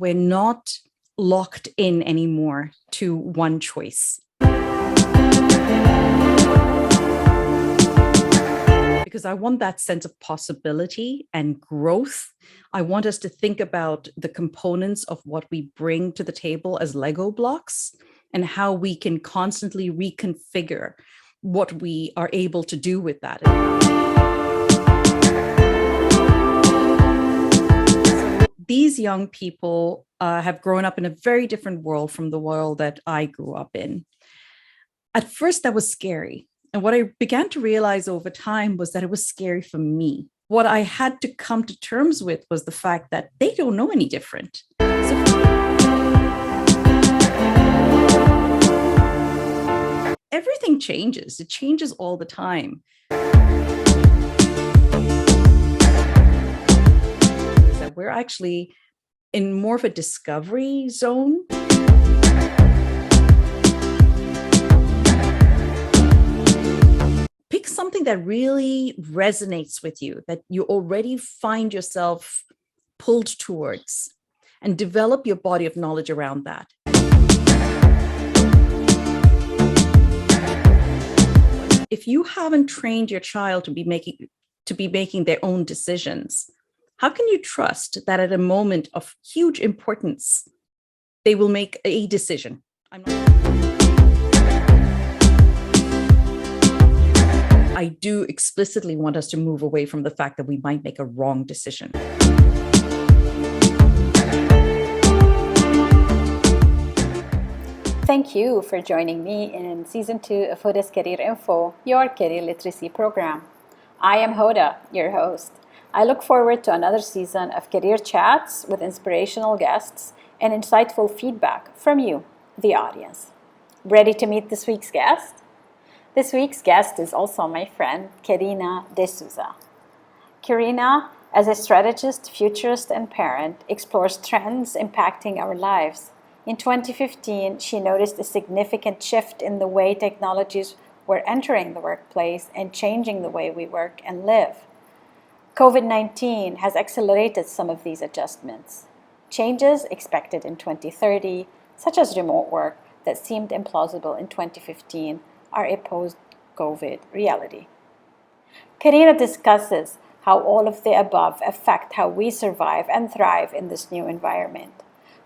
we're not locked in anymore to one choice. Because I want that sense of possibility and growth. I want us to think about the components of what we bring to the table as Lego blocks and how we can constantly reconfigure what we are able to do with that. So these young people have grown up in a very different world from the world that I grew up in. At first, that was scary. And what I began to realize over time was that it was scary for me. What I had to come to terms with was the fact that they don't know any different. Everything changes. It changes all the time. So we're actually in more of a discovery zone. Pick something that really resonates with you, that you already find yourself pulled towards, and develop your body of knowledge around that. If you haven't trained your child to be making their own decisions, how can you trust that at a moment of huge importance, they will make a decision? I do explicitly want us to move away from the fact that we might make a wrong decision. Thank you for joining me in Season 2 of Hoda's Career Info, your career literacy program. I am Hoda, your host. I look forward to another season of career chats with inspirational guests and insightful feedback from you, the audience. Ready to meet this week's guest? This week's guest is also my friend, Karena de Souza. Karena, as a strategist, futurist, and parent, explores trends impacting our lives. In 2015, she noticed a significant shift in the way technologies were entering the workplace and changing the way we work and live. COVID-19 has accelerated some of these adjustments. Changes expected in 2030, such as remote work that seemed implausible in 2015, are a post-COVID reality. Karena discusses how all of the above affect how we survive and thrive in this new environment,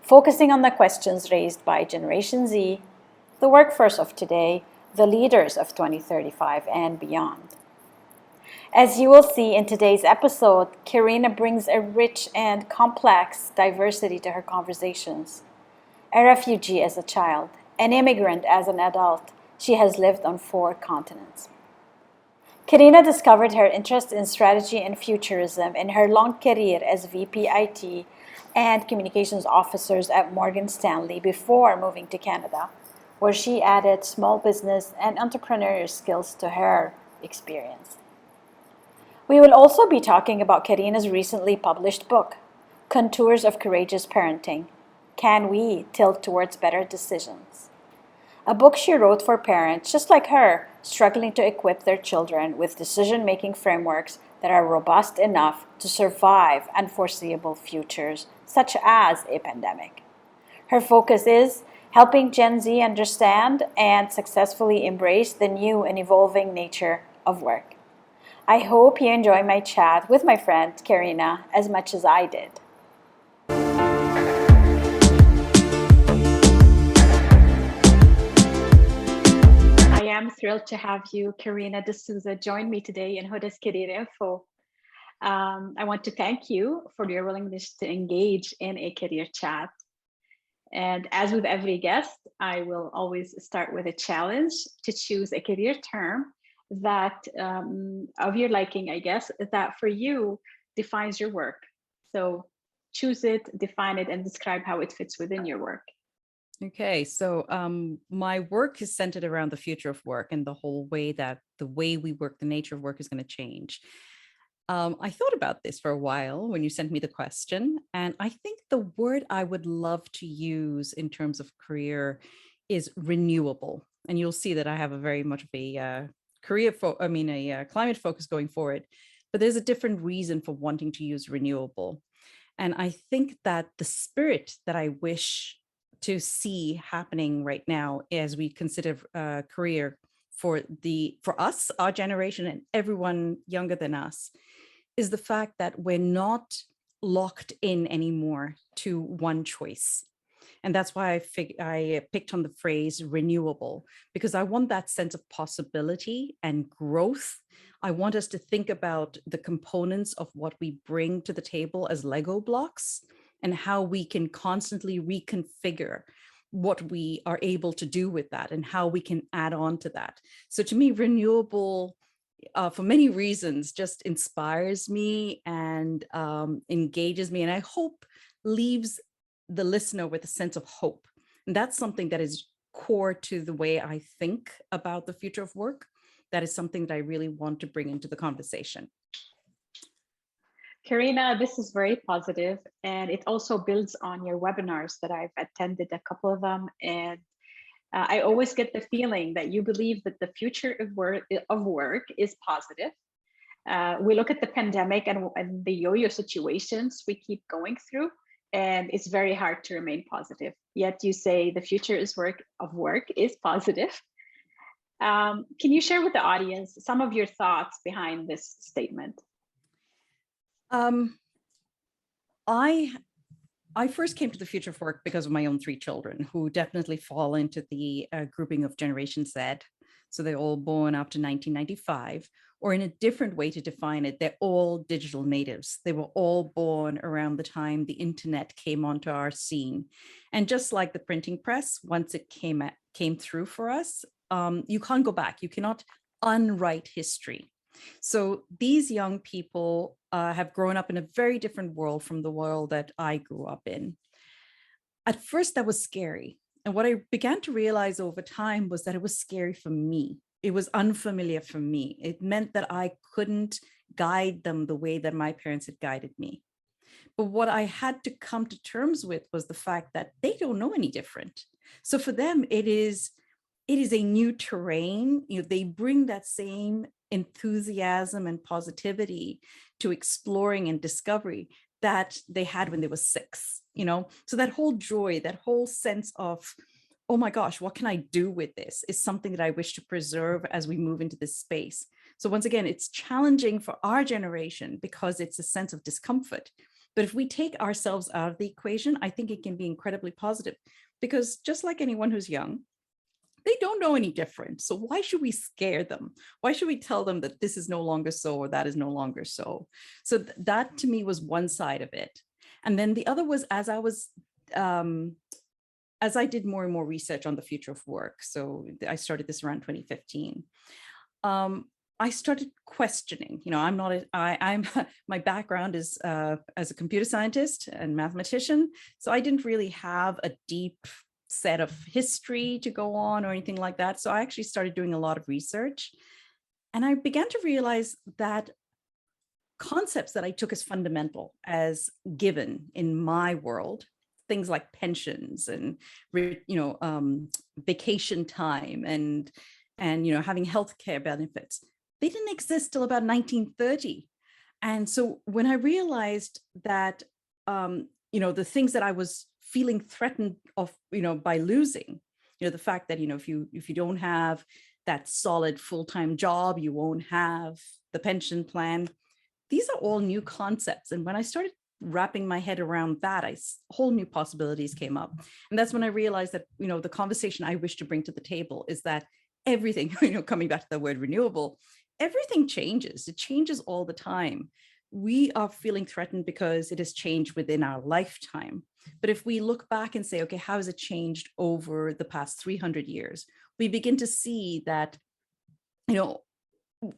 focusing on the questions raised by Generation Z, the workforce of today, the leaders of 2035 and beyond. As you will see in today's episode, Karena brings a rich and complex diversity to her conversations. A refugee as a child, an immigrant as an adult, she has lived on 4 continents. Karena discovered her interest in strategy and futurism in her long career as VP IT and communications officers at Morgan Stanley before moving to Canada, where she added small business and entrepreneurial skills to her experience. We will also be talking about Karena's recently published book, Contours of Courageous Parenting: Can We Tilt Towards Better Decisions? A book she wrote for parents just like her, struggling to equip their children with decision-making frameworks that are robust enough to survive unforeseeable futures, such as a pandemic. Her focus is helping Gen Z understand and successfully embrace the new and evolving nature of work. I hope you enjoy my chat with my friend Karena as much as I did. I am thrilled to have you, Karena de Souza, join me today in Hoda's Career Info. I want to thank you for your willingness to engage in a career chat. And as with every guest, I will always start with a challenge to choose a career term that of your liking, I guess, that for you defines your work. So choose it, define it, and describe how it fits within your work. Okay, so my work is centered around the future of work and the whole way that the way we work, the nature of work is going to change. I thought about this for a while when you sent me the question, and I think the word I would love to use in terms of career is renewable. And you'll see that I have a very much of a climate focus going forward, but there's a different reason for wanting to use renewable. And I think that the spirit that I wish to see happening right now as we consider career for us, our generation, and everyone younger than us, is the fact that we're not locked in anymore to one choice. And that's why I picked on the phrase renewable, because I want that sense of possibility and growth. I want us to think about the components of what we bring to the table as Lego blocks and how we can constantly reconfigure what we are able to do with that and how we can add on to that. So to me, renewable, for many reasons, just inspires me and engages me, and I hope leaves the listener with a sense of hope. And that's something that is core to the way I think about the future of work. That is something that I really want to bring into the conversation. Karena, this is very positive, and it also builds on your webinars that I've attended, a couple of them, and I always get the feeling that you believe that the future of work is positive. We look at the pandemic and the yo-yo situations we keep going through, and it's very hard to remain positive. Yet you say the future of work is positive. Can you share with the audience some of your thoughts behind this statement? I first came to the future of work because of my own three children, who definitely fall into the grouping of Generation Z. So they're all born after 1995, or in a different way to define it, they're all digital natives. They were all born around the time the internet came onto our scene. And just like the printing press, once it came through for us, you can't go back. You cannot unwrite history. So these young people have grown up in a very different world from the world that I grew up in. At first, that was scary. And what I began to realize over time was that it was scary for me. It was unfamiliar for me. It meant that I couldn't guide them the way that my parents had guided me. But what I had to come to terms with was the fact that they don't know any different. So for them, it is a new terrain. They bring that same enthusiasm and positivity to exploring and discovery that they had when they were 6. So that whole joy, that whole sense of, oh my gosh, what can I do with this, is something that I wish to preserve as we move into this space. So once again, it's challenging for our generation because it's a sense of discomfort. But if we take ourselves out of the equation, I think it can be incredibly positive, because just like anyone who's young, they don't know any different. So why should we scare them? Why should we tell them that this is no longer so or that is no longer so? So that to me was one side of it. And then the other was as I did more and more research on the future of work. So I started this around 2015. I started questioning. I'm my background is as a computer scientist and mathematician. So I didn't really have a deep set of history to go on or anything like that. So I actually started doing a lot of research, and I began to realize that concepts that I took as fundamental, as given in my world, things like pensions and vacation time and having healthcare benefits, they didn't exist till about 1930. And so when I realized that the things that I was feeling threatened of, by losing, the fact that, if you don't have that solid full-time job, you won't have the pension plan. These are all new concepts. And when I started wrapping my head around that, whole new possibilities came up. And that's when I realized that, the conversation I wish to bring to the table is that everything, coming back to the word renewable, everything changes. It changes all the time. We are feeling threatened because it has changed within our lifetime. But if we look back and say, okay, how has it changed over the past 300 years? We begin to see that,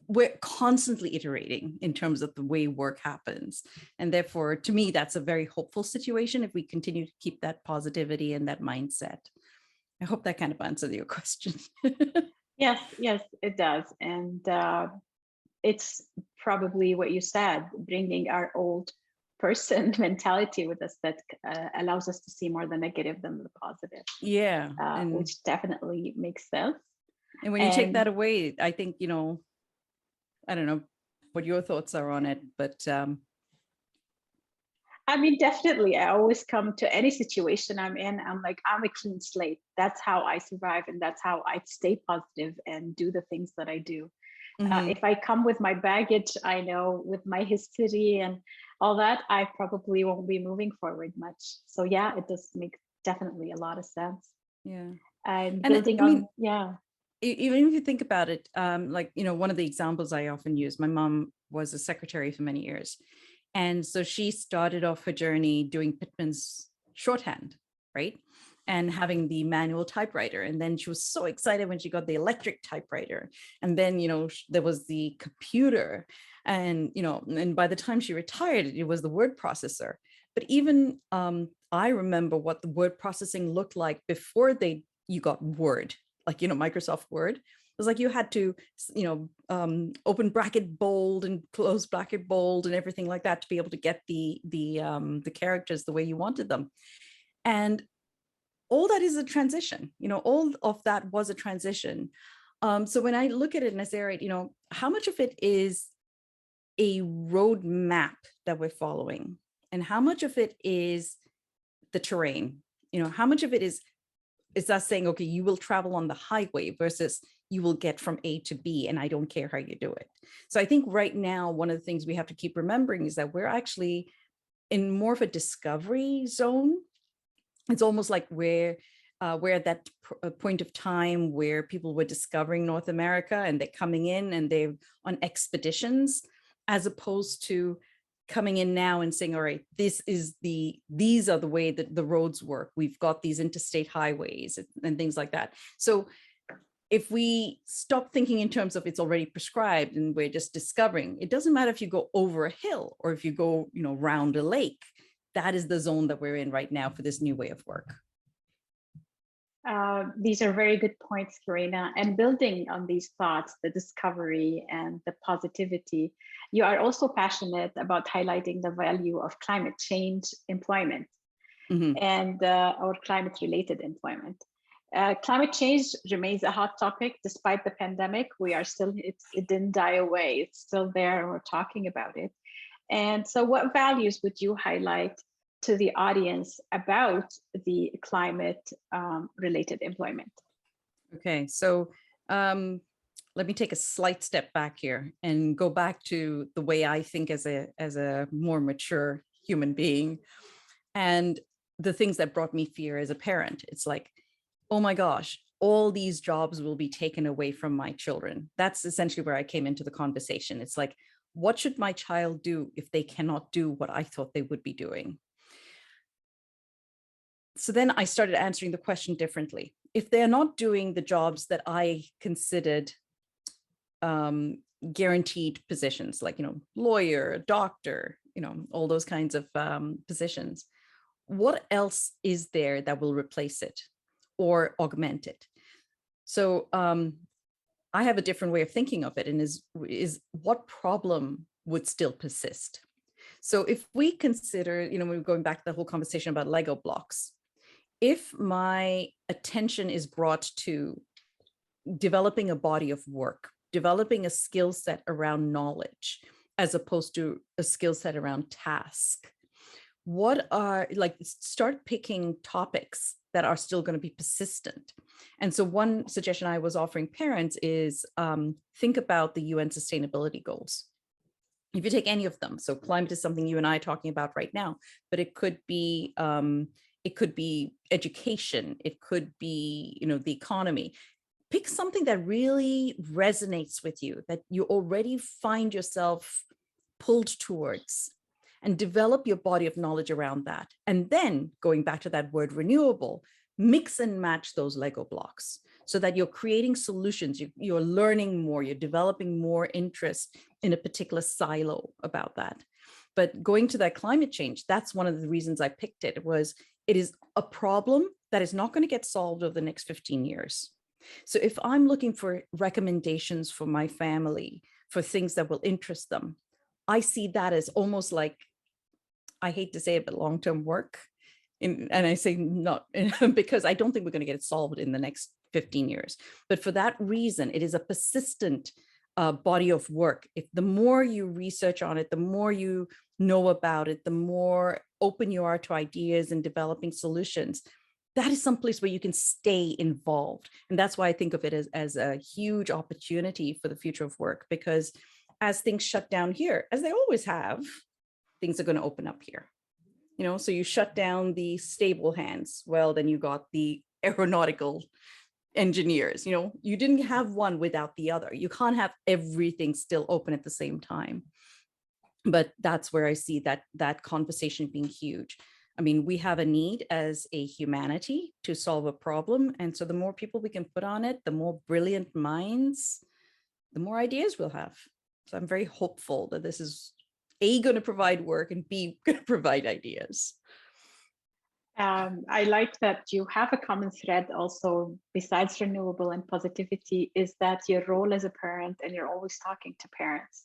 we're constantly iterating in terms of the way work happens. And therefore, to me, that's a very hopeful situation if we continue to keep that positivity and that mindset. I hope that kind of answered your question. Yes, it does. And it's probably what you said, bringing our old person mentality with us that allows us to see more the negative than the positive. Yeah. Which definitely makes sense. And when you take that away, I think, I don't know what your thoughts are on it, but I mean, definitely. I always come to any situation I'm in. I'm like, I'm a clean slate. That's how I survive, and that's how I stay positive and do the things that I do. Hmm. If I come with my baggage, I know with my history and all that, I probably won't be moving forward much. So yeah, it does make definitely a lot of sense. Yeah. And And building I mean, on, yeah. even if you think about it, like, one of the examples I often use, my mom was a secretary for many years. And so she started off her journey doing Pittman's shorthand, right? And having the manual typewriter. And then she was so excited when she got the electric typewriter. And then, there was the computer. And, and by the time she retired, it was the word processor. But even I remember what the word processing looked like before you got Word, like, Microsoft Word. It was like you had to, open bracket bold and close bracket bold and everything like that to be able to get the characters the way you wanted them. And all that is a transition. All of that was a transition. So when I look at it and I say, all right, how much of it is a roadmap that we're following, and how much of it is the terrain? How much of it is us saying, okay, you will travel on the highway versus you will get from A to B, and I don't care how you do it. So I think right now, one of the things we have to keep remembering is that we're actually in more of a discovery zone. It's almost like we're at that point of time where people were discovering North America and they're coming in and they're on expeditions, as opposed to coming in now and saying, all right, these are the way that the roads work. We've got these interstate highways and things like that. So if we stop thinking in terms of it's already prescribed and we're just discovering, it doesn't matter if you go over a hill or if you go, round a lake. That is the zone that we're in right now for this new way of work. These are very good points, Karena. And building on these thoughts, the discovery and the positivity, you are also passionate about highlighting the value of climate change employment and or climate related employment. Climate change remains a hot topic despite the pandemic. It didn't die away. It's still there and we're talking about it. And so what values would you highlight to the audience about the climate related employment? Okay, so let me take a slight step back here and go back to the way I think as a more mature human being, and the things that brought me fear as a parent. It's like, oh my gosh, all these jobs will be taken away from my children. That's essentially where I came into the conversation. It's like, what should my child do if they cannot do what I thought they would be doing? So then I started answering the question differently. If they're not doing the jobs that I considered guaranteed positions, like, lawyer, doctor, all those kinds of positions, what else is there that will replace it or augment it? So I have a different way of thinking of it, and is what problem would still persist? So if we consider, we're going back to the whole conversation about Lego blocks. If my attention is brought to developing a body of work, developing a skill set around knowledge, as opposed to a skill set around task, start picking topics that are still going to be persistent. And so one suggestion I was offering parents is think about the UN sustainability goals. If you take any of them, so climate is something you and I are talking about right now, but it could be education, it could be, the economy. Pick something that really resonates with you, that you already find yourself pulled towards, and develop your body of knowledge around that. And then going back to that word renewable, mix and match those Lego blocks so that you're creating solutions, you're learning more, you're developing more interest in a particular silo about that. But going to that climate change, that's one of the reasons I picked it, it is a problem that is not going to get solved over the next 15 years. So if I'm looking for recommendations for my family, for things that will interest them, I see that as almost like, I hate to say it, but long-term work. And I say not because I don't think we're going to get it solved in the next 15 years. But for that reason, it is a persistent body of work. If the more you research on it, the more you know about it, the more open you are to ideas and developing solutions, that is someplace where you can stay involved. And that's why I think of it as a huge opportunity for the future of work, because as things shut down here, as they always have, things are going to open up here. So you shut down the stable hands. Well, then you got the aeronautical engineers. You didn't have one without the other. You can't have everything still open at the same time. But that's where I see that conversation being huge. I mean, we have a need as a humanity to solve a problem. And so the more people we can put on it, the more brilliant minds, the more ideas we'll have. So I'm very hopeful that this is A, going to provide work, and B, going to provide ideas. I like that you have a common thread also, besides renewable and positivity, is that your role as a parent, and you're always talking to parents.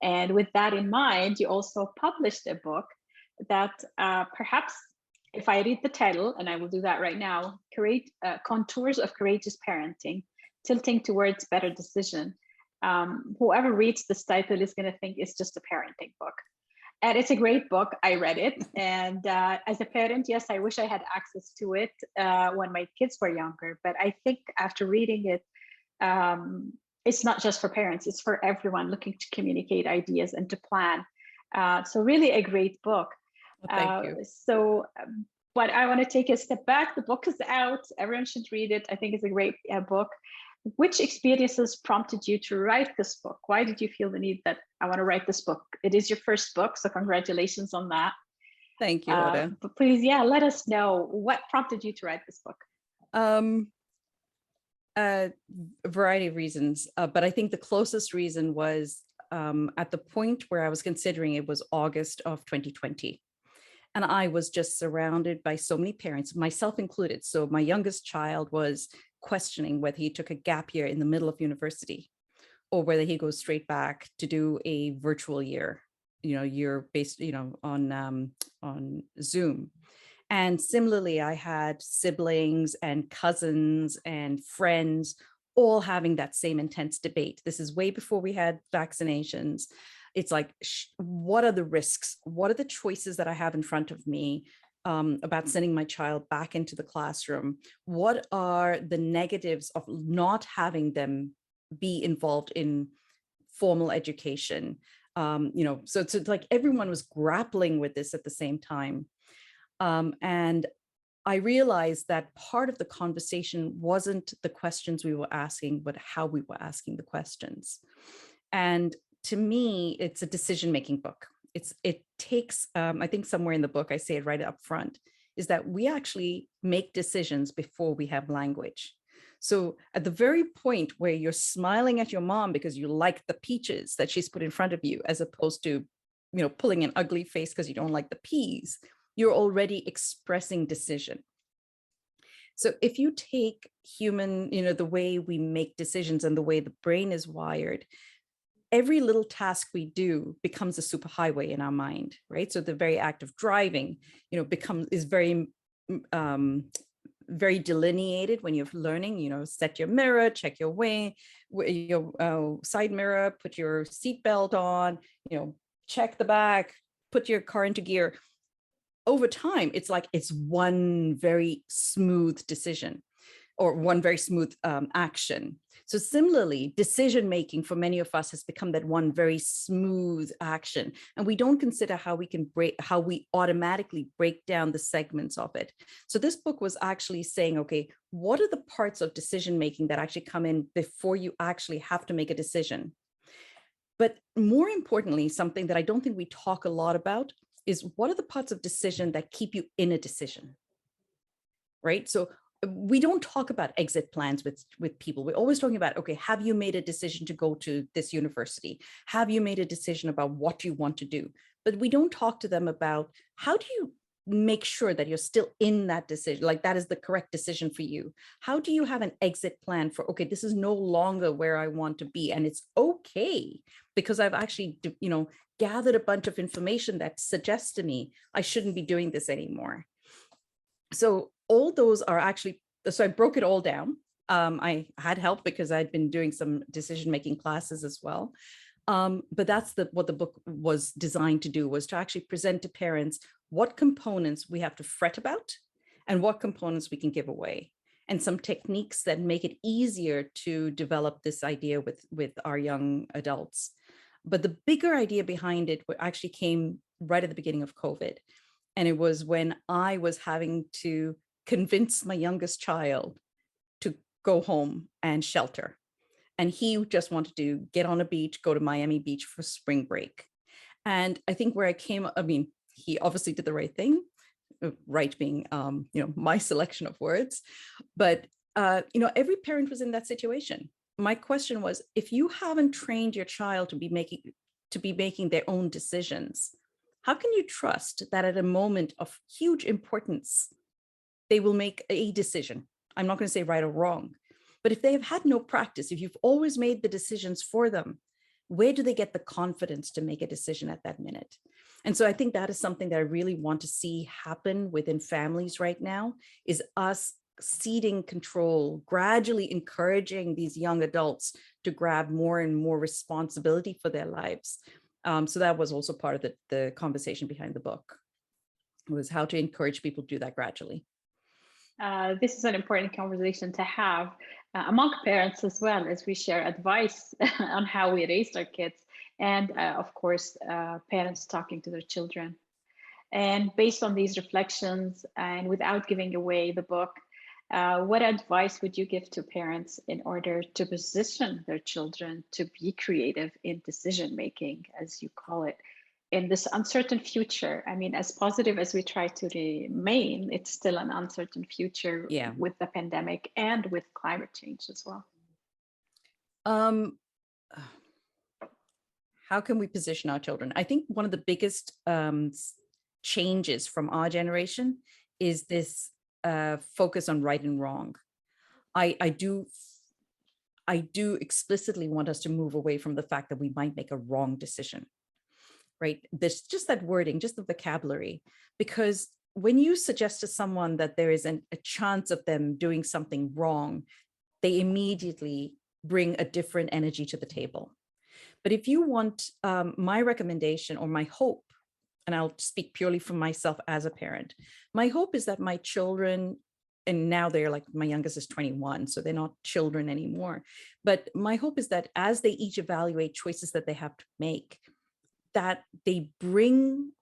And with that in mind, you also published a book that perhaps, if I read the title, and I will do that right now, Contours of Courageous Parenting, Tilting Towards Better Decision. Whoever reads this title is going to think it's just a parenting book. And it's a great book. I read it. And as a parent, yes, I wish I had access to it when my kids were younger. But I think after reading it, it's not just for parents, it's for everyone looking to communicate ideas and to plan. So really a great book. Well, thank you. But I want to take a step back. The book is out. Everyone should read it. I think it's a great book. Which experiences prompted you to write this book? Why did you feel the need that I want to write this book? It is your first book, so congratulations on that. Thank you, Hoda. But please, let us know what prompted you to write this book. A variety of reasons, but I think the closest reason was at the point where I was considering it was August of 2020. And I was just surrounded by so many parents, myself included. So my youngest child was questioning whether he took a gap year in the middle of university or whether he goes straight back to do a virtual year, year based, on Zoom. And similarly, I had siblings and cousins and friends all having that same intense debate. This is way before we had vaccinations. It's like, what are the risks? What are the choices that I have in front of me about sending my child back into the classroom? What are the negatives of not having them be involved in formal education? So it's like everyone was grappling with this at the same time. And I realized that part of the conversation wasn't the questions we were asking, but how we were asking the questions. And to me, it's a decision-making book. It takes, I think somewhere in the book, I say it right up front, is that we actually make decisions before we have language. So at the very point where you're smiling at your mom because you like the peaches that she's put in front of you, as opposed to, pulling an ugly face because you don't like the peas, you're already expressing decision. So if you take human, the way we make decisions and the way the brain is wired, every little task we do becomes a superhighway in our mind, right? So the very act of driving, is very, very delineated when you're learning, set your mirror, check your way, your side mirror, put your seatbelt on, check the back, put your car into gear. Over time, it's like it's one very smooth decision or one very smooth action. So similarly, decision-making for many of us has become that one very smooth action. And we don't consider how we automatically break down the segments of it. So this book was actually saying, okay, what are the parts of decision-making that actually come in before you actually have to make a decision? But more importantly, something that I don't think we talk a lot about is what are the parts of decision that keep you in a decision, right? So we don't talk about exit plans with people. We're always talking about, okay, have you made a decision to go to this university? Have you made a decision about what you want to do? But we don't talk to them about how do you make sure that you're still in that decision, like that is the correct decision for you. How do you have an exit plan for, okay, this is no longer where I want to be, and it's okay because I've actually, gathered a bunch of information that suggests to me I shouldn't be doing this anymore. So all those are actually, so I broke it all down I had help because I'd been doing some decision-making classes as well. But that's what the book was designed to do, was to actually present to parents what components we have to fret about and what components we can give away, and some techniques that make it easier to develop this idea with our young adults. But the bigger idea behind it actually came right at the beginning of COVID. And it was when I was having to convince my youngest child to go home and shelter. And he just wanted to get on a beach, go to Miami Beach for spring break. And I think where I came, I mean, he obviously did the right thing, right being, my selection of words. But, every parent was in that situation. My question was, if you haven't trained your child to be making their own decisions, how can you trust that at a moment of huge importance, they will make a decision? I'm not going to say right or wrong, but if they have had no practice, if you've always made the decisions for them, where do they get the confidence to make a decision at that minute? And so I think that is something that I really want to see happen within families right now, is us ceding control, gradually encouraging these young adults to grab more and more responsibility for their lives. So that was also part of the conversation behind the book, was how to encourage people to do that gradually. This is an important conversation to have among parents, as well as we share advice on how we raised our kids, and of course, parents talking to their children. And based on these reflections, and without giving away the book, what advice would you give to parents in order to position their children to be creative in decision making, as you call it, in this uncertain future? I mean, as positive as we try to remain, it's still an uncertain future, Yeah. with the pandemic and with climate change as well. How can we position our children? I think one of the biggest changes from our generation is this focus on right and wrong. I do explicitly want us to move away from the fact that we might make a wrong decision, right? There's just that wording, just the vocabulary, because when you suggest to someone that there is a chance of them doing something wrong, they immediately bring a different energy to the table. But if you want, my recommendation or my hope, and I'll speak purely for myself as a parent, my hope is that my children, and now they're like, my youngest is 21, so they're not children anymore. But my hope is that as they each evaluate choices that they have to make, that they bring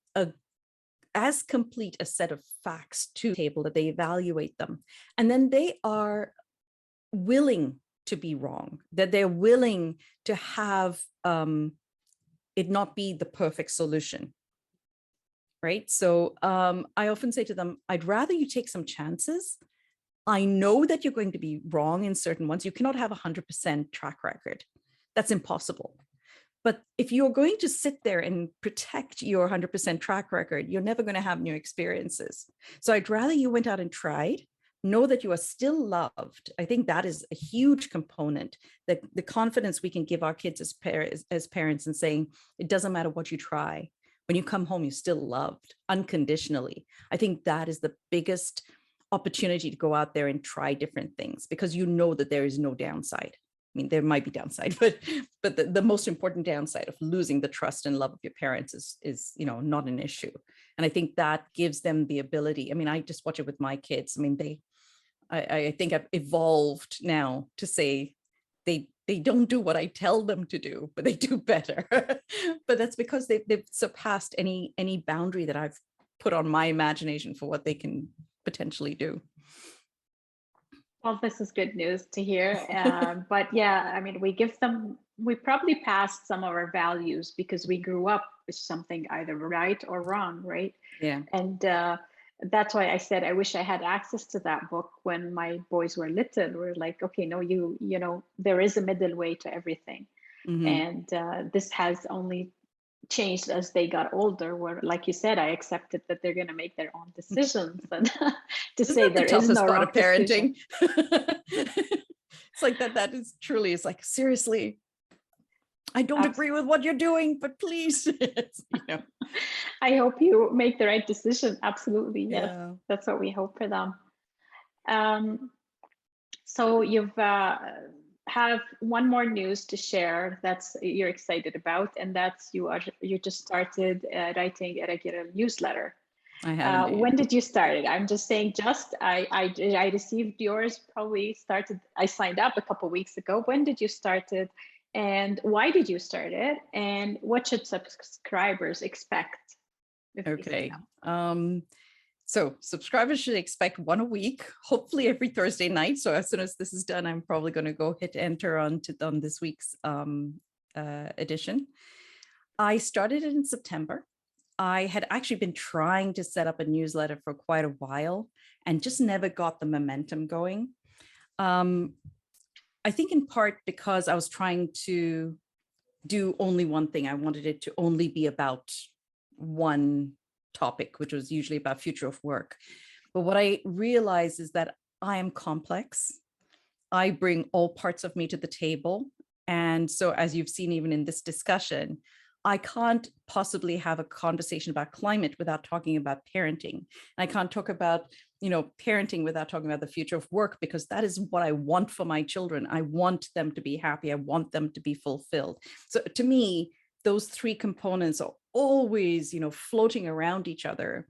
as complete a set of facts to the table, that they evaluate them, and then they are willing to be wrong, that they're willing to have it not be the perfect solution, right? So I often say to them, I'd rather you take some chances. I know that you're going to be wrong in certain ones. You cannot have 100% track record. That's impossible. But if you're going to sit there and protect your 100% track record, you're never going to have new experiences. So I'd rather you went out and tried, know that you are still loved. I think that is a huge component, that the confidence we can give our kids as parents, and saying, it doesn't matter what you try. When you come home, you're still loved unconditionally. I think that is the biggest opportunity to go out there and try different things, because you know that there is no downside. I mean, there might be downside, but the most important downside of losing the trust and love of your parents is not an issue. And I think that gives them the ability. I mean, I just watch it with my kids. I mean, I think I've evolved now to say they don't do what I tell them to do, but they do better. But that's because they've surpassed any boundary that I've put on my imagination for what they can potentially do. Well, this is good news to hear. But yeah, I mean, we probably passed some of our values because we grew up with something either right or wrong, right? Yeah. And that's why I said I wish I had access to that book when my boys were little. We're like, okay, no, you know, there is a middle way to everything. Mm-hmm. And this has only changed as they got older, where, like you said, I accepted that they're going to make their own decisions, and to say there is no part wrong of parenting. It's like that is truly, it's like, seriously, I don't agree with what you're doing, but please. I hope you make the right decision. Absolutely, yes. Yeah. That's what we hope for them. So you've have one more news to share that's you're excited about, and that's you just started writing a regular newsletter. I have indeed. When did you start it? I'm just saying, just I received yours, probably started, I signed up a couple weeks ago. When did you start it? And why did you start it? And what should subscribers expect if they sign Okay. up? So subscribers should expect one a week, hopefully every Thursday night. So as soon as this is done, I'm probably going to go hit enter on this week's edition. I started it in September. I had actually been trying to set up a newsletter for quite a while and just never got the momentum going. I think in part because I was trying to do only one thing. I wanted it to only be about one topic, which was usually about future of work. But what I realized is that I am complex. I bring all parts of me to the table. And so as you've seen, even in this discussion, I can't possibly have a conversation about climate without talking about parenting. And I can't talk about, parenting without talking about the future of work, because that is what I want for my children. I want them to be happy. I want them to be fulfilled. So to me, those three components are always, floating around each other.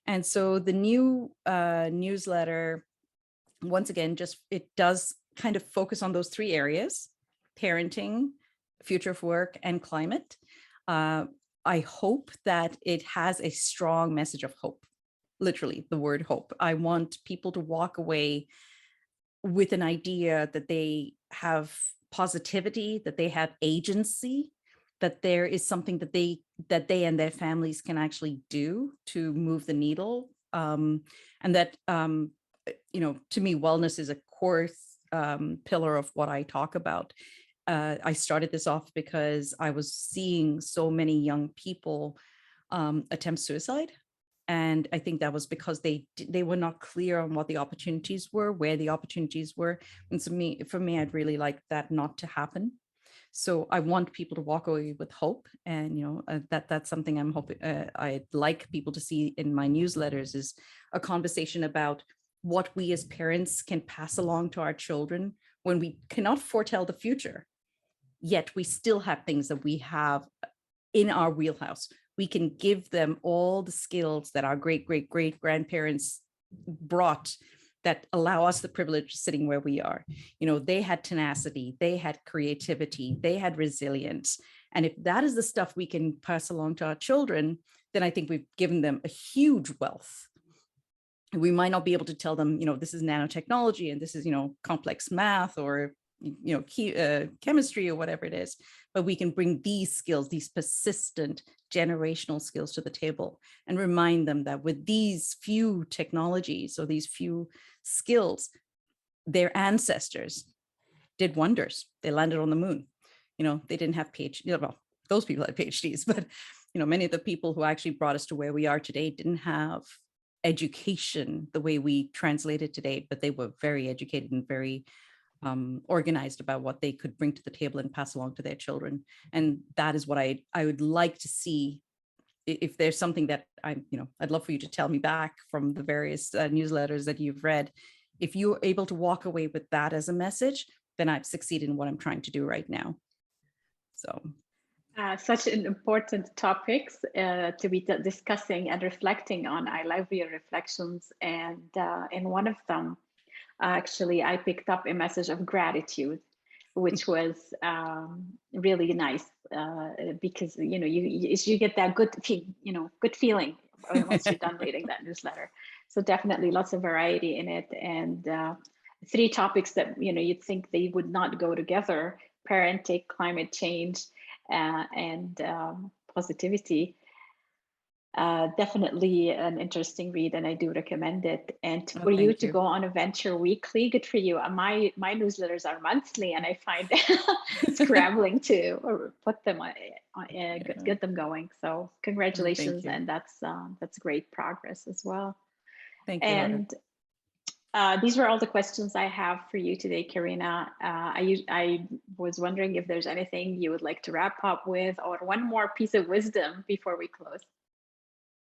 And so the new newsletter, once again, it does kind of focus on those three areas: parenting, future of work, and climate. I hope that it has a strong message of hope, literally the word hope. I want people to walk away with an idea that they have positivity, that they have agency, that there is something that they and their families can actually do to move the needle. And that, to me, wellness is a core pillar of what I talk about. I started this off because I was seeing so many young people attempt suicide. And I think that was because they were not clear on what the opportunities were, where the opportunities were. And so for me, I'd really like that not to happen. So I want people to walk away with hope. And, that's something I'm hoping I'd like people to see in my newsletters, is a conversation about what we as parents can pass along to our children when we cannot foretell the future. Yet we still have things that we have in our wheelhouse. We can give them all the skills that our great grandparents brought, that allow us the privilege of sitting where we are. They had tenacity, they had creativity, they had resilience. And if that is the stuff we can pass along to our children, then I think we've given them a huge wealth. We might not be able to tell them, this is nanotechnology and this is, complex math or chemistry or whatever it is, but we can bring these skills, these persistent generational skills, to the table and remind them that with these few technologies or these few skills, their ancestors did wonders. They landed on the moon. They didn't have PhDs. Well, those people had PhDs, but many of the people who actually brought us to where we are today didn't have education the way we translate it today, but they were very educated and very organized about what they could bring to the table and pass along to their children. And that is what I would like to see. If there's something that I'd love for you to tell me back from the various newsletters that you've read. If you're able to walk away with that as a message, then I've succeeded in what I'm trying to do right now. So such an important topics to be discussing and reflecting on. I love your reflections, and in one of them, actually, I picked up a message of gratitude, which was really nice because you get that good feeling once you're done reading that newsletter. So definitely lots of variety in it, and three topics that you'd think they would not go together: parenting, climate change, and positivity. Definitely an interesting read, and I do recommend it. And for you thank to you. go on a venture weekly, good for you. My newsletters are monthly, and I find scrambling to put them on, get them going. So Thank congratulations, you. and that's great progress as well. Thank you, Hoda. And these were all the questions I have for you today, Karina. I was wondering if there's anything you would like to wrap up with, or one more piece of wisdom before we close.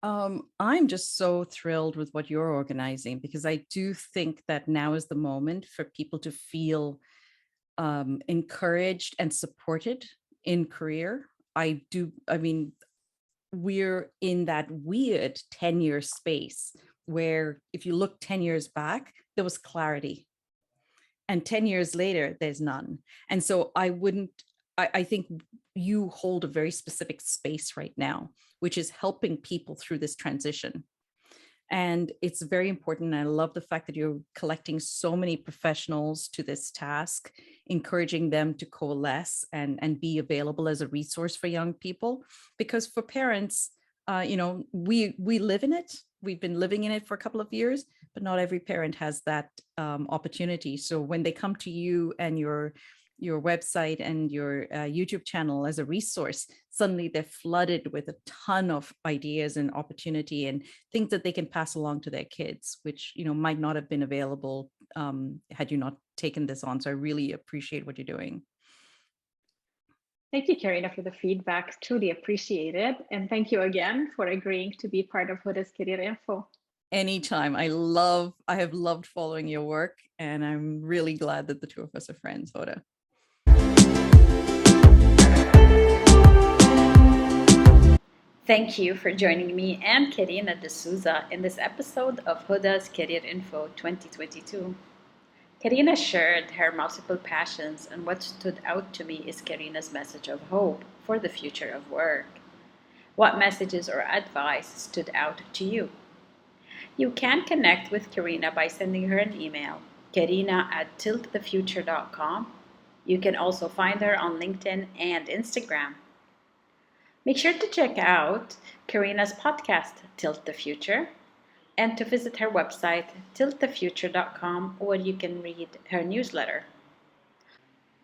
I'm just so thrilled with what you're organizing because I do think that now is the moment for people to feel encouraged and supported in career. I mean, we're in that weird 10-year space where if you look 10 years back, there was clarity. And 10 years later, there's none. And so I think you hold a very specific space right now, which is helping people through this transition. And it's very important. And I love the fact that you're collecting so many professionals to this task, encouraging them to coalesce and be available as a resource for young people. Because for parents, we live in it. We've been living in it for a couple of years, but not every parent has that opportunity. So when they come to you and your website and your YouTube channel as a resource, suddenly they're flooded with a ton of ideas and opportunity and things that they can pass along to their kids, which might not have been available had you not taken this on. So I really appreciate what you're doing. Thank you, Karina, for the feedback. Truly appreciate it. And thank you again for agreeing to be part of Hoda's Career Info. Anytime. I have loved following your work, and I'm really glad that the two of us are friends, Hoda. Thank you for joining me and Karena de Souza in this episode of Hoda's Career Info 2022. Karina shared her multiple passions, and what stood out to me is Karina's message of hope for the future of work. What messages or advice stood out to you? You can connect with Karina by sending her an email, karina@tiltthefuture.com. You can also find her on LinkedIn and Instagram. Make sure to check out Karina's podcast, Tilt the Future, and to visit her website, tiltthefuture.com, where you can read her newsletter.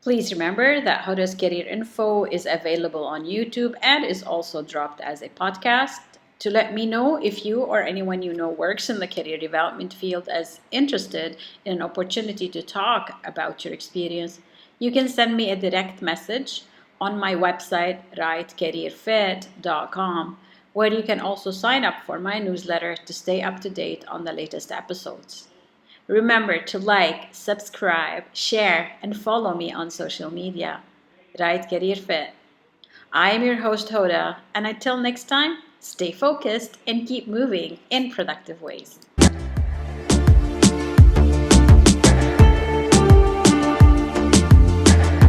Please remember that Hoda's Career Info is available on YouTube and is also dropped as a podcast. To let me know if you or anyone you know works in the career development field is interested in an opportunity to talk about your experience, you can send me a direct message on my website, rightcareerfit.com, where you can also sign up for my newsletter to stay up to date on the latest episodes. Remember to like, subscribe, share, and follow me on social media. Right Career Fit. I am your host, Hoda, and until next time, stay focused and keep moving in productive ways.